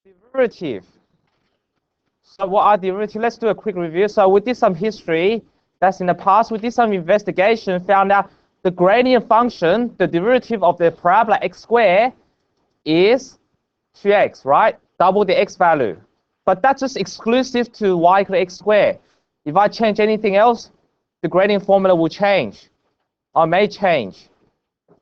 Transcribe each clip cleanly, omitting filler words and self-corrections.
Derivative. So what are derivatives? Let's do a quick review. So we did some history. That's in the past. We did some investigation, found out the gradient function, the derivative of the parabola x squared is 2x, right? Double the x value. But that's just exclusive to y equal to x squared. If I change anything else, the gradient formula will change or may change.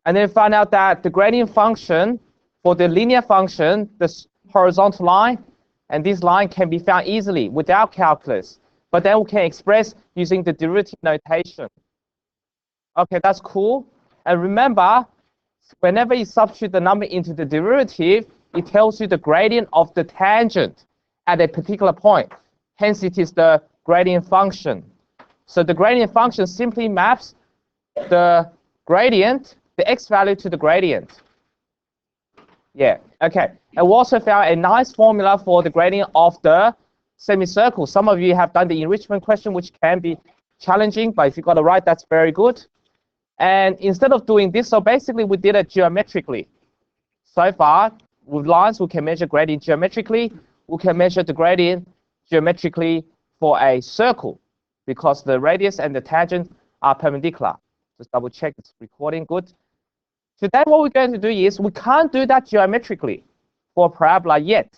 And then find out that the gradient function for the linear function, this horizontal line, and this line can be found easily without calculus. But then we can express using the derivative notation. Okay, that's cool. And remember, whenever you substitute the number into the derivative, it tells you the gradient of the tangent at a particular point. Hence, it is the gradient function. So the gradient function simply maps the gradient, the x value to the gradient. Yeah, okay. And we also found a nice formula for the gradient of the semicircle. Some of you have done the enrichment question, which can be challenging, but if you got it right, that's very good. And instead of doing this, so basically we did it geometrically. So far, with lines, we can measure gradient geometrically. We can measure the gradient geometrically for a circle because the radius and the tangent are perpendicular. Just double check it's recording good. Today, what we're going to do is we can't do that geometrically for parabola yet.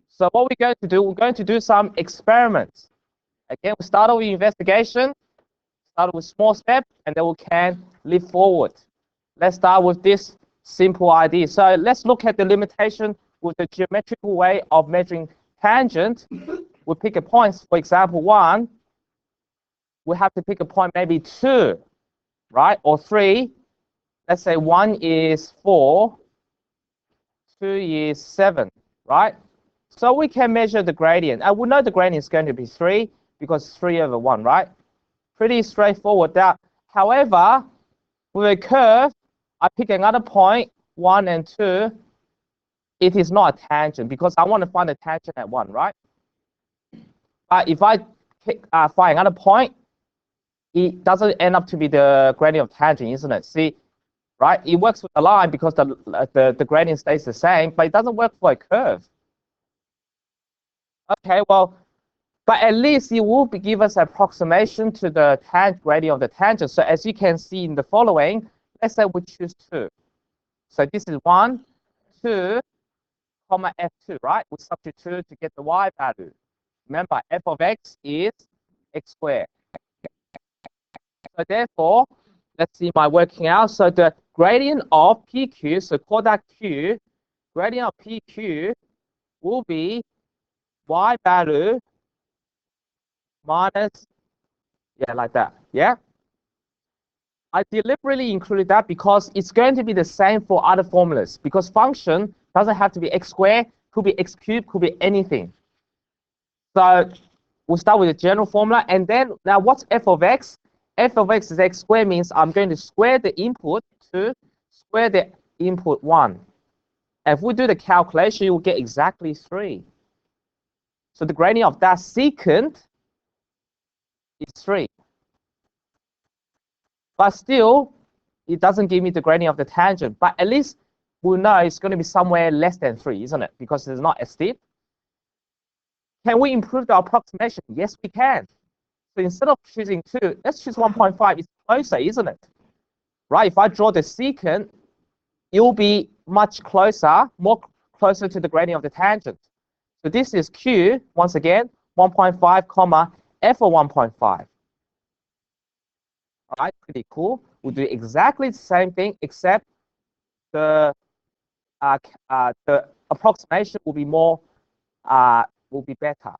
So what we're going to do, we're going to do some experiments. Again, we start with investigation, start with small step, and then we can leap forward. Let's start with this simple idea. So let's look at the limitation with the geometrical way of measuring tangent. We pick a point, for example, 1. We have to pick a point maybe 2, right, or 3. Let's say 1 is 4, 2 is 7, right? So we can measure the gradient. And we know the gradient is going to be 3 because 3 over 1, right? Pretty straightforward. That. However, with a curve, I pick another point, 1 and 2. It is not a tangent because I want to find a tangent at 1, right? But if I find another point, it doesn't end up to be the gradient of tangent, isn't it? See, right? It works with the line because the gradient stays the same, but it doesn't work for a curve. Okay, well, but at least it will give us an approximation to the gradient of the tangent. So as you can see in the following, let's say we choose 2. So this is 1, 2, comma f2, right? We substitute 2 to get the y value. Remember, f of x is x squared. So therefore, let's see my working out. So the gradient of PQ, so call that Q, gradient of PQ will be y value minus, yeah, like that, yeah? I deliberately included that because it's going to be the same for other formulas because function doesn't have to be x squared, could be x cubed, could be anything. So we'll start with the general formula. And then now what's f of x? F of x is x squared means I'm going to square the input to square the input 1. And if we do the calculation, you'll get exactly 3. So the gradient of that secant is 3. But still, it doesn't give me the gradient of the tangent. But at least we'll know it's going to be somewhere less than 3, isn't it? Because it's not as steep. Can we improve the approximation? Yes, we can. So instead of choosing 2, let's choose 1.5. It's closer, isn't it? Right? If I draw the secant, it will be much closer, more closer to the gradient of the tangent. So this is Q, once again, 1.5, comma, f of 1.5. All right, pretty cool. We'll do exactly the same thing, except the approximation will be more, will be better.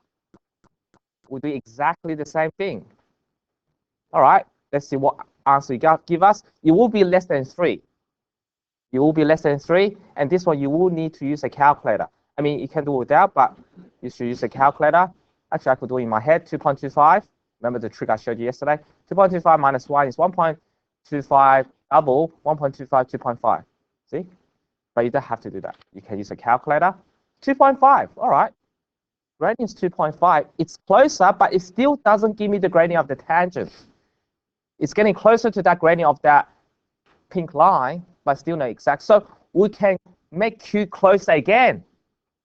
We'll do exactly the same thing. All right, let's see what answer you give us. It will be less than 3. It will be less than 3, and this one you will need to use a calculator. I mean, you can do it without, but you should use a calculator. Actually, I could do it in my head, 2.25. Remember the trick I showed you yesterday? 2.25 minus 1 is 1.25 double 1.25, 2.5. See? But you don't have to do that. You can use a calculator. 2.5, all right. Gradient is 2.5. It's closer, but it still doesn't give me the gradient of the tangent. It's getting closer to that gradient of that pink line, but still not exact. So we can make Q closer again.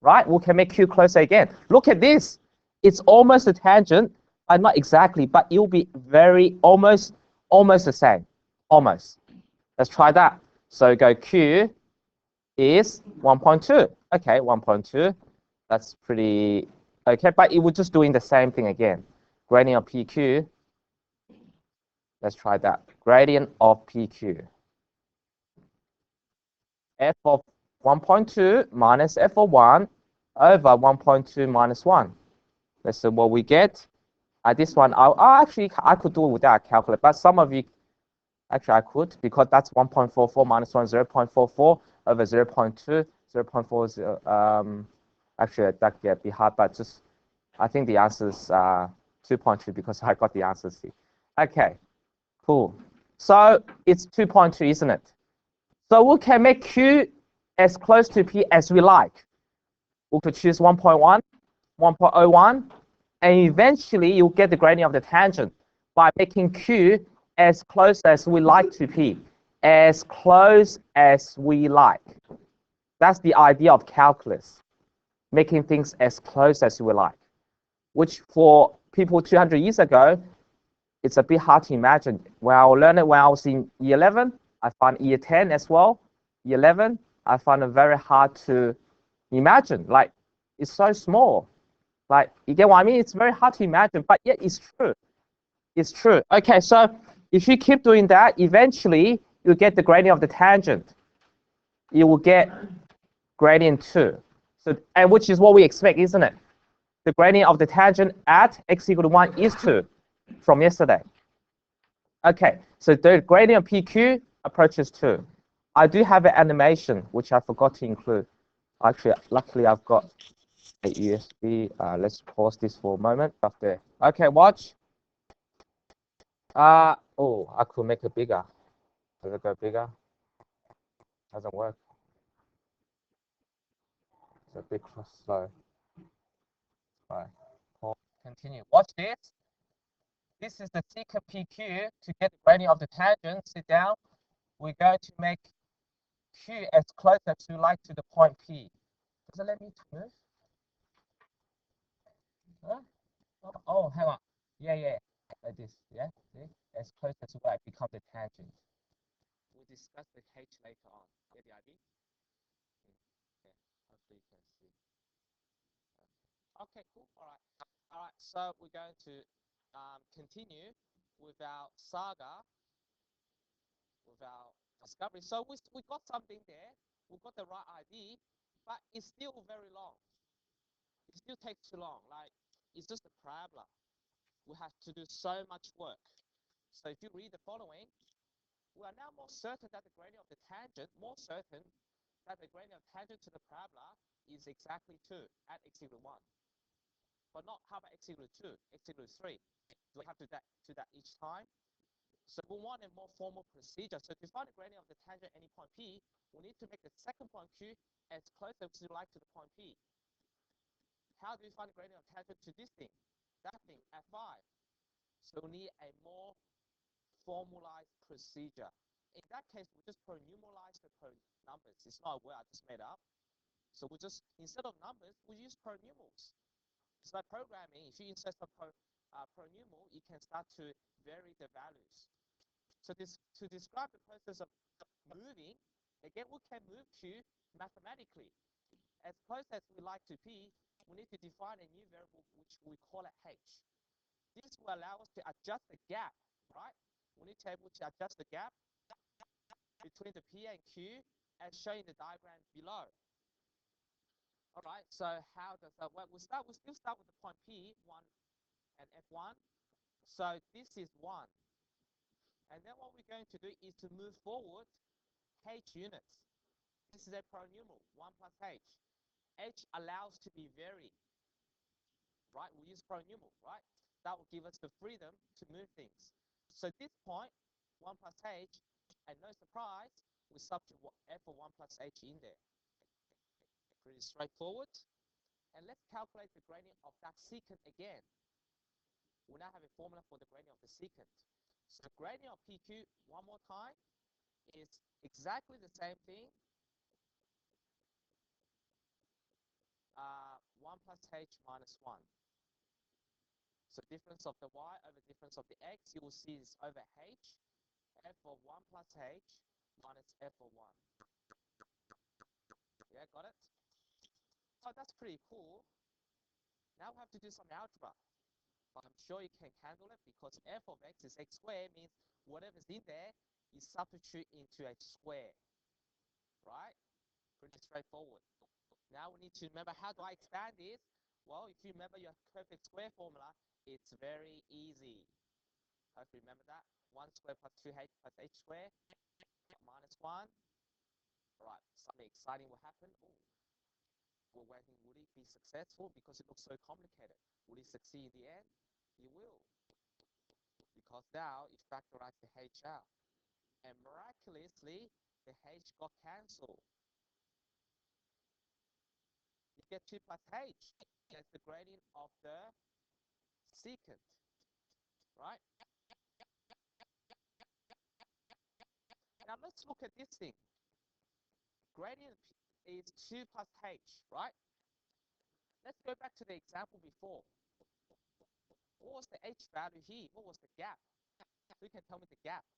right? We can make Q closer again. Look at this. It's almost a tangent, but not exactly, but it will be very almost the same, almost. Let's try that. So go Q is 1.2. Okay, 1.2. That's pretty okay, but it was just doing the same thing again. Gradient of PQ. Let's try that. Gradient of PQ. F of 1.2 minus F of 1 over 1.2 minus 1. Let's see what we get. This one, actually, I could do it without a calculator, but some of you, actually, I could, because that's 1.44 minus 1, 0.44 over 0.2, 0.40. Actually, that get be hard, but just, I think the answer is 2.2 because I got the answers here. Okay, cool. So it's 2.2, isn't it? So we can make Q as close to P as we like. We could choose 1.1, 1.01, and eventually you'll get the gradient of the tangent by making Q as close as we like to P, as close as we like. That's the idea of calculus, making things as close as we like, which for people 200 years ago, it's a bit hard to imagine. When I learned it when I was in year 11, I found year 10 as well. Year 11, I found it very hard to imagine. Like, it's so small. Like, you get what I mean? It's very hard to imagine, but yet it's true. It's true. Okay, so if you keep doing that, eventually you'll get the gradient of the tangent. You will get gradient 2. So, and which is what we expect, isn't it? The gradient of the tangent at x equal to 1 is 2 from yesterday. Okay, so the gradient of PQ approaches 2. I do have an animation, which I forgot to include. Actually, luckily, I've got a USB. Let's pause this for a moment up there. Okay, watch. Oh, I could make it bigger. Does it go bigger? Doesn't work. It's a bit slow. All right, pause. Continue. Watch this. This is the secant PQ. To get the gradient of the tangent, sit down. We're going to make Q as close as you like to the point P. Does it let me move? Huh? Oh, hang on. Yeah. Like this. Yeah. See? As close as you like become the tangent. We'll discuss the H later on. Get the idea? Yeah. Hopefully you can see. Okay, cool. All right. So we're going to continue with our saga, with our discovery. So we got something there. We got the right idea, but it's still very long. It still takes too long. Like, it's just a parabola. We have to do so much work. So if you read the following, we are now more certain that the gradient of the tangent, to the parabola is exactly 2 at x equal to 1. But not how about x equal to 2, x equal to 3. Do we have to do that each time? So we want a more formal procedure. So to find the gradient of the tangent at any point P, we need to make the second point Q as close as we like to the point P. How do we find the gradient of tangent to this thing, that thing, at 5? So we need a more formalized procedure. In that case, we just per-numeralize the numbers. It's not a word I just made up. So we just, instead of numbers, we use per-numerals. It's like programming. If you insert a per-numeral, you can start to vary the values. So to describe the process of moving, again, we can move Q mathematically. As close as we like to P, we need to define a new variable, which we call it H. This will allow us to adjust the gap, right? We need to be able to adjust the gap between the P and Q as shown in the diagram below. All right, so how does that work? We still start with the point P, 1 and F1. So this is 1. And then what we're going to do is to move forward H units. This is a per-numeral, 1 plus H. H allows to be varied, right? We use per-numeral, right? That will give us the freedom to move things. So this point, 1 plus H, and no surprise, we substitute F of 1 plus H in there. Pretty straightforward. And let's calculate the gradient of that secant again. We now have a formula for the gradient of the secant. So the gradient of PQ, one more time, is exactly the same thing. 1 plus h minus 1. So difference of the y over difference of the x, you will see is over h, f of 1 plus h minus f of 1. Yeah, got it? Oh, that's pretty cool. Now we have to do some algebra. But I'm sure you can handle it because f of x is x squared, means whatever's in there, you substitute into a square. Right? Pretty straightforward. Now we need to remember, how do I expand this? Well, if you remember your perfect square formula, it's very easy. Hope you remember that. 1 squared plus 2h plus h squared minus 1. All right, something exciting will happen. Oh, we're waiting. Will it be successful? Because it looks so complicated. Will it succeed in the end? It will. Because now it factorized the h out. And miraculously, the h got cancelled. You get 2 plus h. That's the gradient of the secant. Right? Now let's look at this thing. Gradient is 2 plus h, right? Let's go back to the example before. What was the h value here? What was the gap? Who can tell me the gap?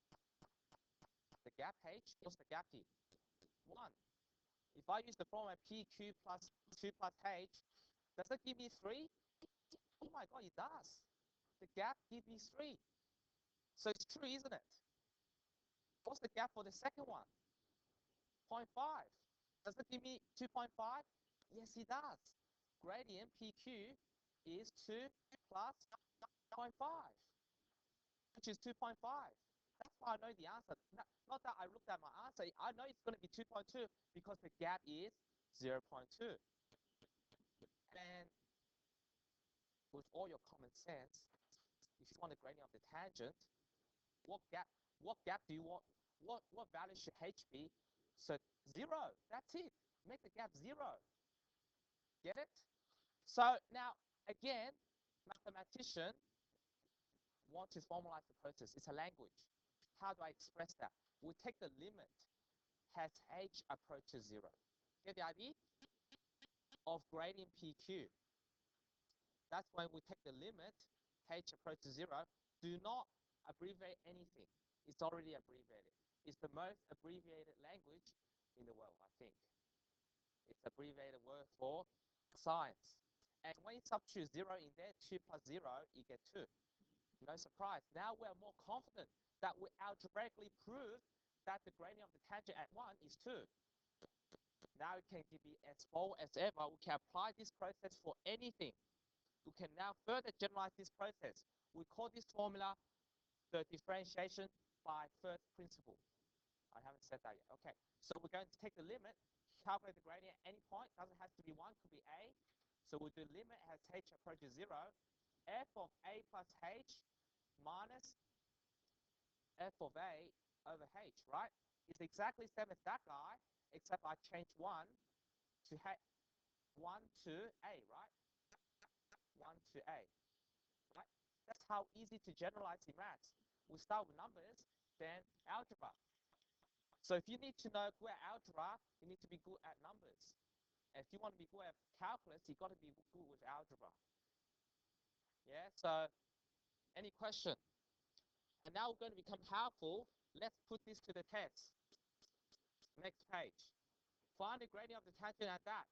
The gap h, what's the gap here? 1. If I use the formula pq plus 2 plus h, does that give me 3? Oh my god, it does. The gap gives me 3. So it's true, isn't it? What's the gap for the second one? 0.5. Does that give me 2.5? Yes, it does. Gradient PQ is 2 plus 0.5, which is 2.5. That's why I know the answer. Not that I looked at my answer. I know it's going to be 2.2 because the gap is 0.2. And with all your common sense, if you want the gradient of the tangent, what gap do you want? What value should h be? So 0. That's it. Make the gap 0. Get it? So now, again, mathematician want to formalize the process. It's a language. How do I express that? We take the limit as h approaches 0. Get the idea? Of gradient PQ. That's when we take the limit h approaches 0. Do not abbreviate anything. It's already abbreviated. It's the most abbreviated language in the world, I think. It's abbreviated word for science. And when you substitute 0 in there, 2 plus 0, you get 2. No surprise. Now we're more confident that we algebraically prove that the gradient of the tangent at 1 is 2. Now it can be as bold as ever. We can apply this process for anything. We can now further generalize this process. We call this formula the differentiation by first principle. I haven't said that yet. Okay, so we're going to take the limit, calculate the gradient at any point. Doesn't have to be 1, could be a. So we'll do limit as h approaches 0, f of a plus h minus f of a over h, right? It's exactly the same as that guy, except I changed 1 to a, right? 1 to a, right? That's how easy to generalize in maths. We start with numbers, then algebra. So if you need to know good at algebra, you need to be good at numbers. And if you want to be good at calculus, you've got to be good with algebra. Yeah, so any question? And now we're going to become powerful. Let's put this to the test. Next page. Find the gradient of the tangent at that.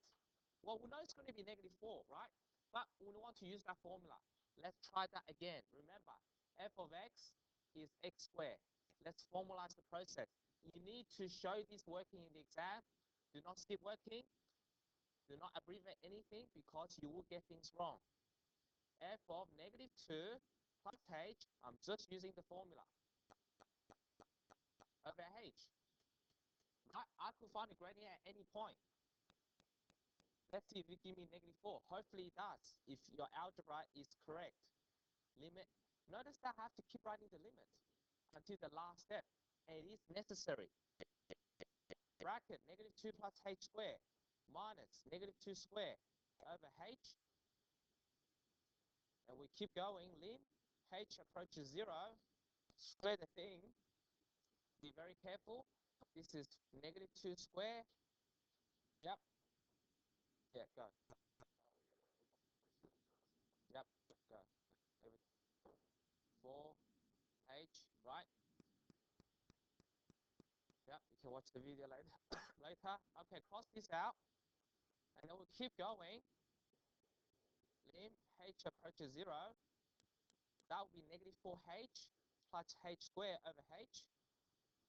Well, we know it's going to be -4, right? But we want to use that formula. Let's try that again. Remember, f of x is x squared. Let's formalize the process. You need to show this working in the exam. Do not skip working. Do not abbreviate anything because you will get things wrong. F of -2 plus h, I'm just using the formula, over h. I could find the gradient at any point. Let's see if it gives me -4. Hopefully it does, if your algebra is correct. Limit. Notice that I have to keep writing the limit until the last step. And it is necessary. Bracket, -2 plus h squared minus -2 squared over h. And we keep going. Lim, h approaches 0. Square the thing. Be very careful. This is -2 squared. Yep. Yeah, go. can watch the video later. later. Okay, cross this out. And then we'll keep going. Lim h approaches 0. That will be negative 4h plus h squared over h.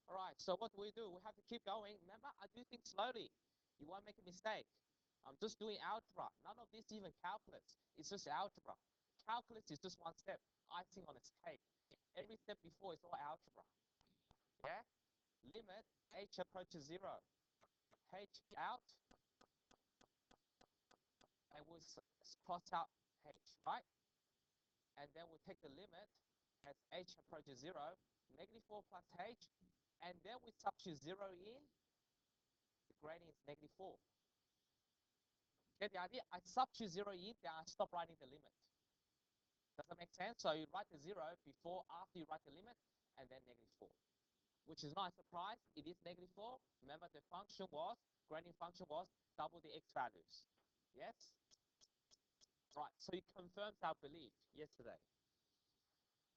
All right, so what do? We have to keep going. Remember, I do things slowly. You won't make a mistake. I'm just doing algebra. None of this even calculus. It's just algebra. Calculus is just one step, icing on its cake. Every step before is all algebra. Yeah? Limit h approaches 0. H out, and we'll cross out h, right? And then we'll take the limit as h approaches 0, negative 4 plus h, and then we substitute 0 in, the gradient is negative 4. Get the idea? I substitute 0 in, then I stop writing the limit. Does that make sense? So you write the 0 before, after you write the limit, and then negative 4. Which is not a surprise. It is negative 4. Remember, the function was, gradient function was double the x values. Yes? Right, so it confirms our belief yesterday.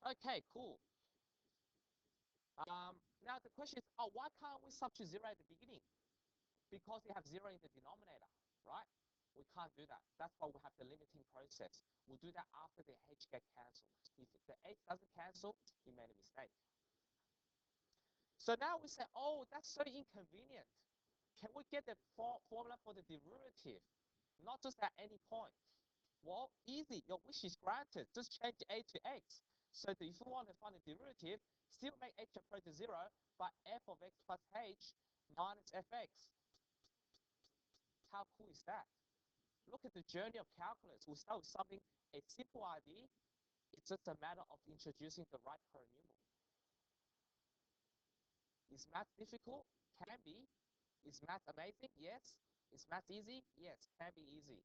Okay, cool. Now the question is, oh, why can't we substitute 0 at the beginning? Because we have 0 in the denominator, right? We can't do that. That's why we have the limiting process. We'll do that after the h get cancelled. If the h doesn't cancel, you made a mistake. So now we say, oh, that's so inconvenient. Can we get the formula for the derivative? Not just at any point. Well, easy. Your wish is granted. Just change a to x. So that if you want to find the derivative, still make h approach to 0, but f of x plus h minus fx. How cool is that? Look at the journey of calculus. We start with something, a simple idea. It's just a matter of introducing the right polynomial. Is math difficult? Can be. Is math amazing? Yes. Is math easy? Yes, can be easy.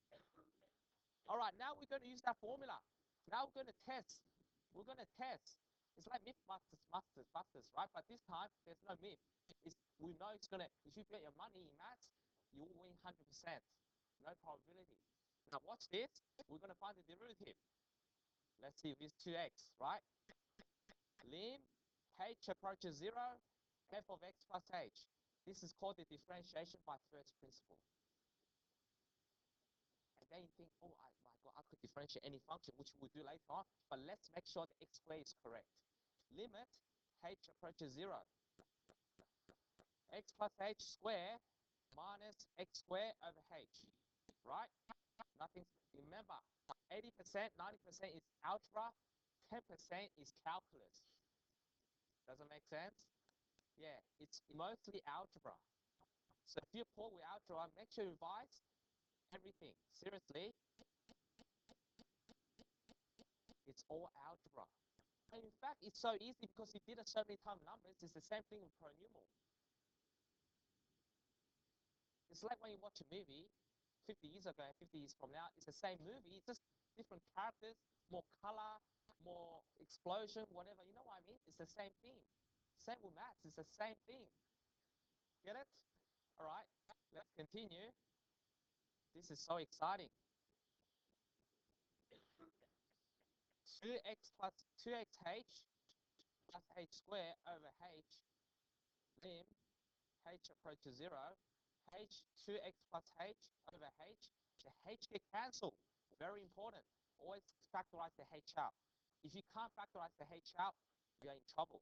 All right, now we're going to use that formula. Now we're going to test. We're going to test. It's like Mythbusters, right? But this time, there's no myth. We know it's going to, if you bet your money in maths, you will win 100%. No probability. Now watch this. We're going to find the derivative. Let's see if it's 2x, right? Lim h approaches 0, f of x plus h. This is called the differentiation by first principle. And then you think, oh my God, I could differentiate any function, which we'll do later on. But let's make sure the x squared is correct. Limit h approaches 0. X plus h squared minus x squared over h. Right? Nothing. Remember, 80%, 90% is algebra, 10% is calculus. Does it make sense? Yeah, it's mostly algebra. So if you're poor with algebra, make sure you revise everything. Seriously, it's all algebra. And in fact, it's so easy because you did it so many times numbers. It's the same thing with polynomial. It's like when you watch a movie 50 years ago and 50 years from now, it's the same movie. It's just different characters, more color, more explosion, whatever. You know what I mean? It's the same thing. Same with maths. It's the same thing. Get it? All right. Let's continue. This is so exciting. 2x plus 2xh plus h squared over h lim h approaches 0. H 2x plus h over h. The h get cancelled. Very important. Always factorize the h out. If you can't factorize the h out, you're in trouble.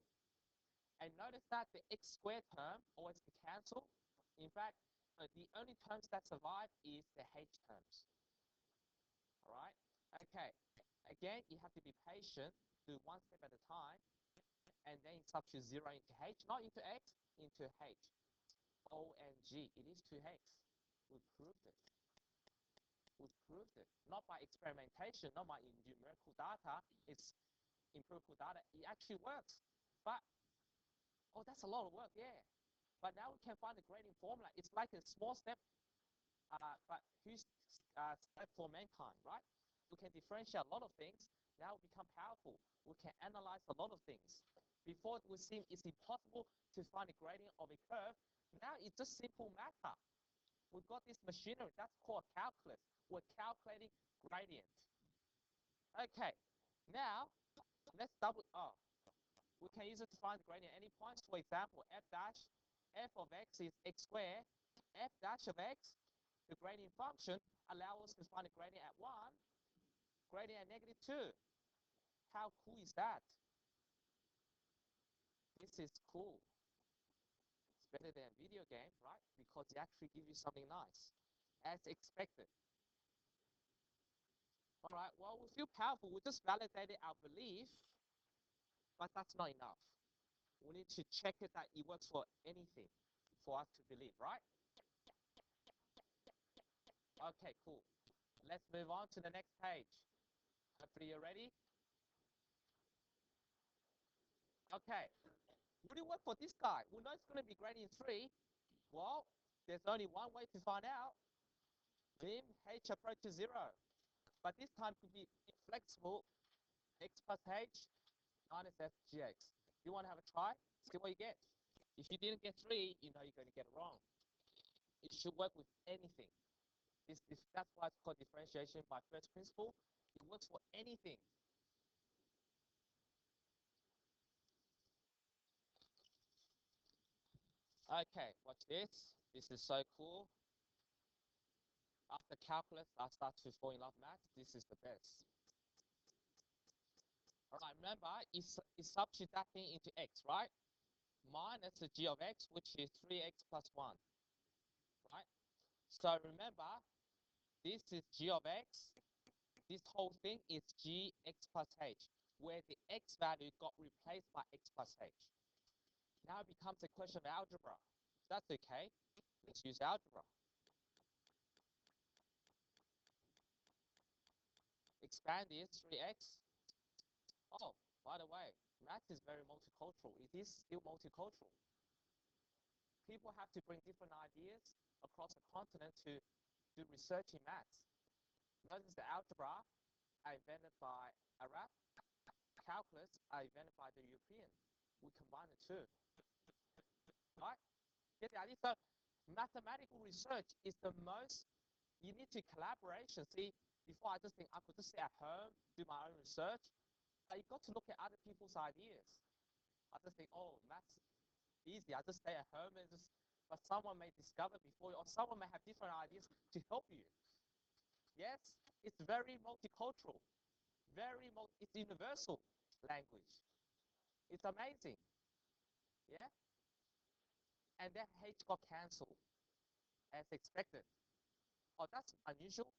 And notice that the x squared term always get cancelled. In fact, the only terms that survive is the h terms. All right? Okay. Again, you have to be patient. Do one step at a time. And then substitute 0 into h, not into x, into h. OMG, it is 2x. We proved it. We proved it. Not by experimentation, not by numerical data. It's empirical data. It actually works. But, oh, that's a lot of work, yeah. But now we can find the gradient formula. It's like a small step, but huge step for mankind, right? We can differentiate a lot of things. Now we become powerful. We can analyze a lot of things. Before it would seem it's impossible to find the gradient of a curve. Now it's just simple matter. We've got this machinery that's called calculus. We're calculating gradient. Okay, now let's we can use it to find the gradient at any points. For example, f dash f of x is x squared, f dash of x, the gradient function, allows us to find the gradient at 1, gradient at negative 2. How cool is that? This is cool. It's better than video game, right? Because it actually gives you something nice, as expected. All right, well, we feel powerful. We just validated our belief, but that's not enough. We need to check it that it works for anything for us to believe, right? Okay, cool. Let's move on to the next page. Hopefully you're ready. Okay, what do you work for this guy? We know it's going to be gradient 3. Well, there's only one way to find out. Lim h approaches 0. But this time could be inflexible x plus h minus f gx. You want to have a try? See what you get. If you didn't get 3, you know you're going to get it wrong. It should work with anything. That's why it's called differentiation by first principle. It works for anything. Okay, watch this. This is so cool. After calculus, I start to fall in love with math. This is the best. All right, remember, it's substitute that thing into x, right? Minus the g of x, which is 3x plus 1, right? So remember, this is g of x. This whole thing is g x plus h, where the x value got replaced by x plus h. Now it becomes a question of algebra. That's okay. Let's use algebra. Expand this 3x. Oh, by the way, math is very multicultural. It is still multicultural. People have to bring different ideas across the continent to do research in maths. Notice the algebra are invented by Arab, calculus are invented by the European. We combine the two. Right? Get the idea? So mathematical research is the most, you need to collaboration. See, before I just think I could just sit at home, do my own research. But you got to look at other people's ideas. I just think, oh, math's easy. I just stay at home and just, but someone may discover before you, or someone may have different ideas to help you. Yes, it's very multicultural, it's universal language. It's amazing. Yeah? And then H got cancelled as expected. Oh, that's unusual.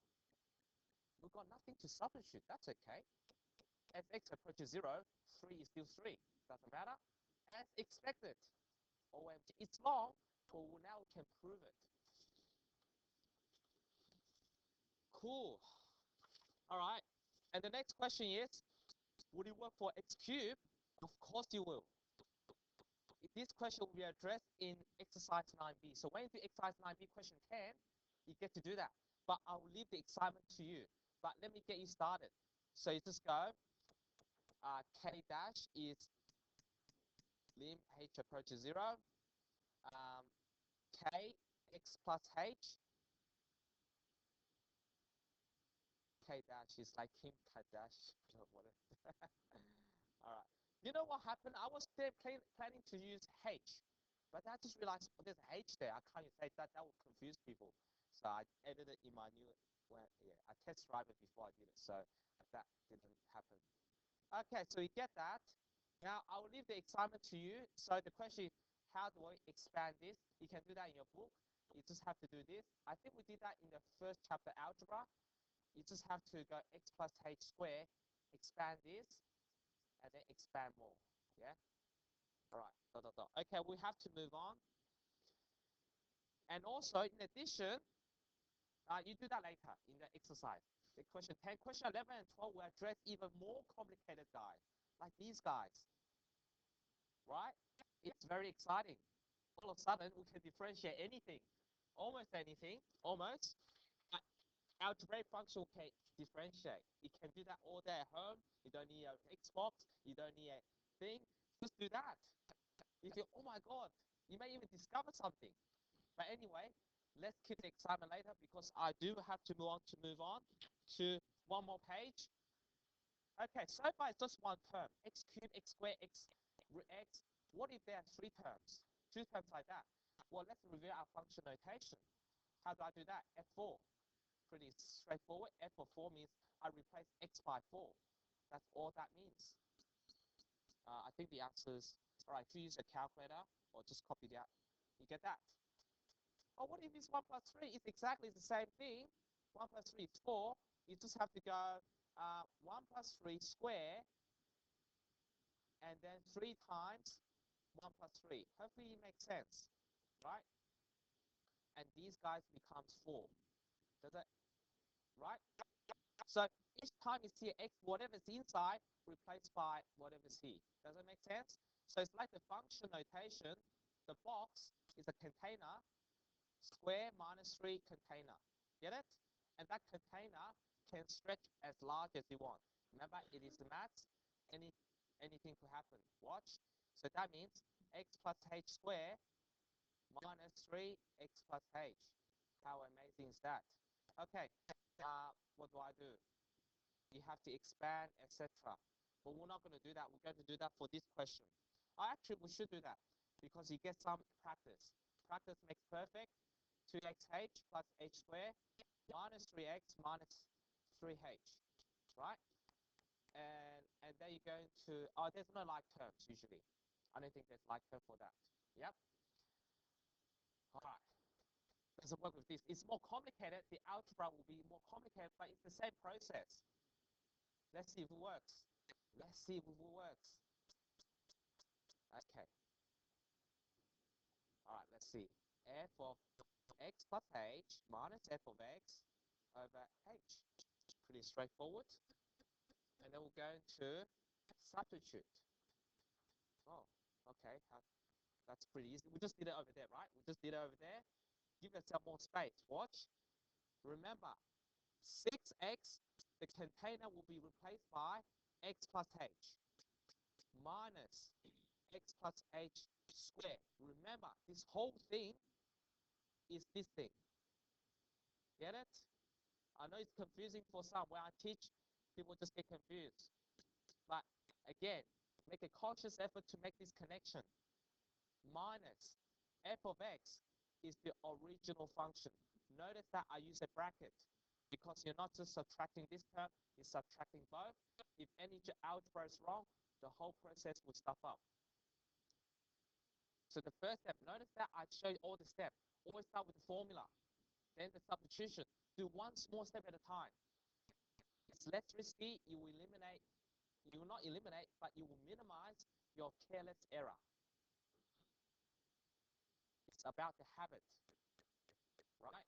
We've got nothing to substitute. That's okay. As x approaches 0, 3 is still 3. Doesn't matter. As expected. OMG. It's long, but now we can prove it. Cool. All right. And the next question is, would it work for x cubed? Of course you will. This question will be addressed in exercise 9b. So when you do exercise 9b question 10, you get to do that. But I'll leave the excitement to you. But let me get you started. So you just go, k dash is lim h approaches 0, k x plus h, k dash is like Kim Kardashian. All right. You know what happened? I was there planning to use H, but I just realized there's a H there. I can't say that. That would confuse people. So I edited it in my new, yeah, I test drive it before I did it. So that didn't happen. Okay, so you get that. Now I will leave the excitement to you. So the question is, how do I expand this? You can do that in your book. You just have to do this. I think we did that in the first chapter, algebra. You just have to go x plus h squared, expand this, and then expand more. Yeah? All right. Dot, dot, dot. Okay, we have to move on. And also, in addition, you do that later in the exercise. The question 10, question 11 and 12 will address even more complicated guys, like these guys. Right? It's very exciting. All of a sudden, we can differentiate anything, almost anything, almost. Algebraic function can differentiate. You can do that all day at home. You don't need an Xbox. You don't need a thing. Just do that. You think, oh my God, you may even discover something. But anyway, let's keep the excitement later because I do have to move on to one more page. Okay, so far it's just one term. X cubed, x squared, x root x. What if there are 3 terms? 2 terms like that. Well, let's review our function notation. How do I do that? F4. Pretty straightforward. F of 4 means I replace x by 4. That's all that means. I think the answer is, all right, if you use a calculator or just copy that, you get that. Oh, what if it's 1 plus 3? It's exactly the same thing. 1 plus 3 is 4. You just have to go 1 plus 3 square and then 3 times 1 plus 3. Hopefully it makes sense, right? And these guys becomes 4. Does it? Right? So each time you see x, whatever's inside, replaced by whatever's here. Does that make sense? So it's like the function notation. The box is a container, square minus 3 container. Get it? And that container can stretch as large as you want. Remember, it is the maths. Anything could happen. Watch. So that means x plus h squared minus 3x plus h. How amazing is that? Okay, what do I do? You have to expand, etc. But we're not going to do that. We're going to do that for this question. Actually, we should do that because you get some practice. Practice makes perfect. 2xh plus h squared minus 3x minus 3h, right? And then you're going to, oh, there's no like terms usually. I don't think there's like term for that. Yep. All right. Let's work with this. It's more complicated. The algebra will be more complicated, but it's the same process. Let's see if it works. Let's see if it works. Okay. All right, let's see. F of x plus h minus f of x over h. Pretty straightforward. And then we're going to substitute. Oh, okay. That's pretty easy. We just did it over there, right? We just did it over there. Give yourself more space. Watch. Remember, 6x, the container will be replaced by x plus h minus x plus h squared. Remember, this whole thing is this thing. Get it? I know it's confusing for some. When I teach, people just get confused. But again, make a conscious effort to make this connection. Minus f of x is the original function. Notice that I use a bracket because you're not just subtracting this term, you're subtracting both. If any algebra is wrong, the whole process will stop up. So the first step, notice that I show you all the steps. Always start with the formula, then the substitution. Do one small step at a time. It's less risky. You will not eliminate, but you will minimize your careless error. It's about the habit, right?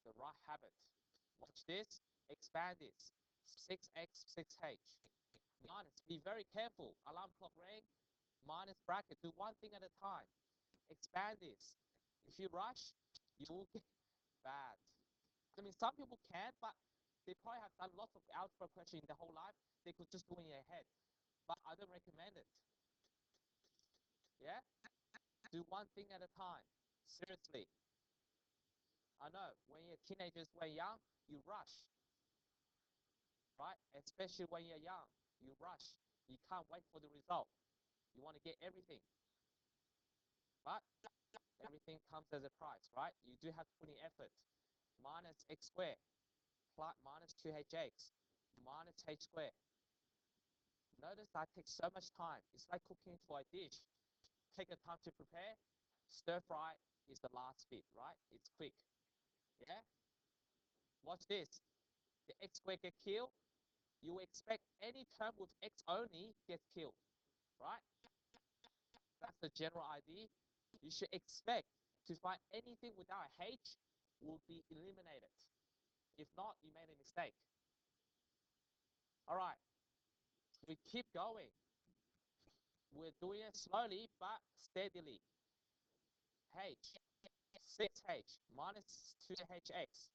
The right habit. Watch this. Expand this. 6x, 6h. Minus. Be very careful. Alarm clock rang. Minus bracket. Do one thing at a time. Expand this. If you rush, you will get bad. I mean, some people can, but they probably have done lots of algebra questions in their whole life. They could just do it in their head. But I don't recommend it. Yeah? Do one thing at a time. Seriously. I know, when you're teenagers, when you're young, you rush. Right? Especially when you're young, you rush. You can't wait for the result. You want to get everything. But everything comes as a price, right? You do have to put in effort. Minus x squared plus minus 2hx minus h squared. Notice that takes so much time. It's like cooking for a dish. Take the time to prepare. Stir fry is the last bit, right? It's quick. Yeah? Watch this. The x squared get killed. You expect any term with x only gets killed, right? That's the general idea. You should expect to find anything without a h will be eliminated. If not, you made a mistake. All right. We keep going. We're doing it slowly but steadily. H, 6h minus 2hx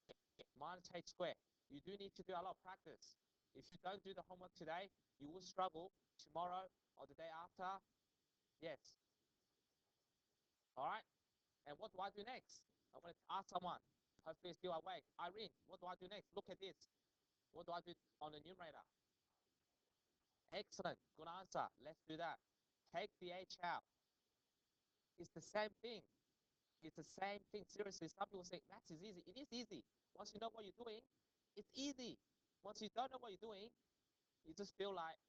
minus h squared. You do need to do a lot of practice. If you don't do the homework today, you will struggle tomorrow or the day after. Yes. All right. And what do I do next? I'm going to ask someone. Hopefully still awake. Irene, what do I do next? Look at this. What do I do on the numerator? Excellent. Good answer. Let's do that. Take the h out. It's the same thing. It's the same thing. Seriously, some people say maths is easy. It is easy. Once you know what you're doing, it's easy. Once you don't know what you're doing, you just feel like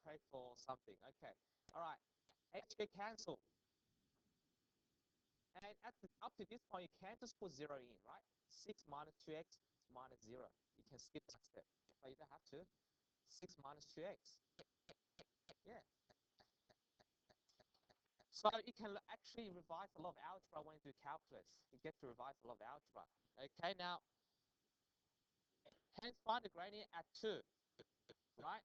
pray for something. Okay. All right. H get cancel. And up to this point, you can just put 0 in, right? 6 minus 2x minus 0. You can skip that step, but you don't have to. 6 minus 2x. Yeah. So you can actually revise a lot of algebra when you do calculus. You get to revise a lot of algebra. Okay, now, hence find the gradient at 2, right?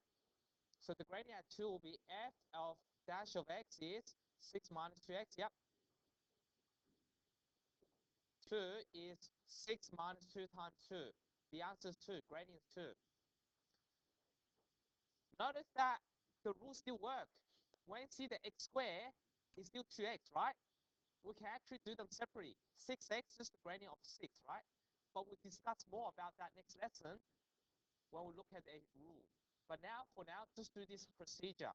So the gradient at 2 will be f of dash of x is 6 minus 2x. Yep. 2 is 6 minus 2 times 2. The answer is 2. Gradient is 2. Notice that the rules still work. When you see the x squared, it's still 2x, right? We can actually do them separately. 6x is the gradient of 6, right? But we'll discuss more about that next lesson when we look at a rule. But now, for now, just do this procedure.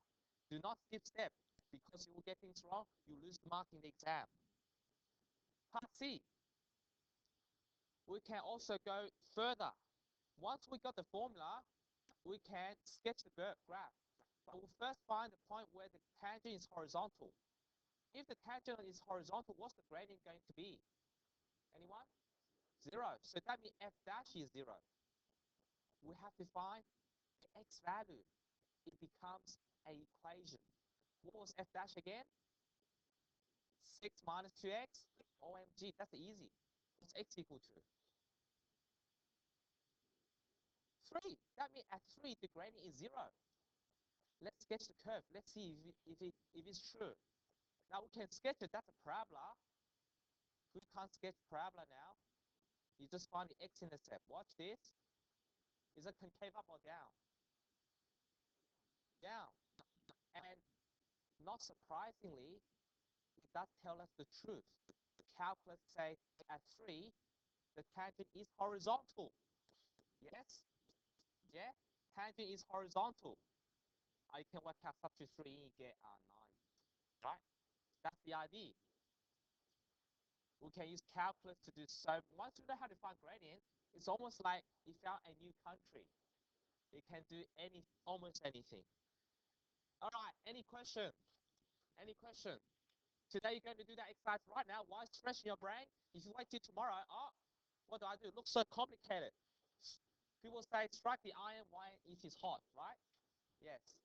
Do not skip step, because you will get things wrong. You lose the mark in the exam. Part C. We can also go further. Once we got the formula, we can sketch the graph. But we'll first find the point where the tangent is horizontal. If the tangent is horizontal, what's the gradient going to be? Anyone? 0. So that means f dash is 0. We have to find the x value. It becomes an equation. What was f dash again? 6 minus 2x. OMG, that's easy. What's x equal to? 3. That means at 3, the gradient is 0. Let's sketch the curve. Let's see if it's true. Now we can sketch it. That's a parabola. We can't sketch parabola now. You just find the x-intercept. Watch this. Is it concave up or down? Down. And not surprisingly, it does tell us the truth. The calculus say at 3, the tangent is horizontal. Yes? Yeah? Tangent is horizontal. You can work out substitute 3 and you get 9. Right? That's the idea. We can use calculus to do so. Once you know how to find gradient, it's almost like you found a new country. You can do almost anything. All right, any question? Any question? Today you're going to do that exercise right now. Why stress in your brain? If you wait till tomorrow, what do I do? It looks so complicated. People say strike the iron while it is hot, right? Yes.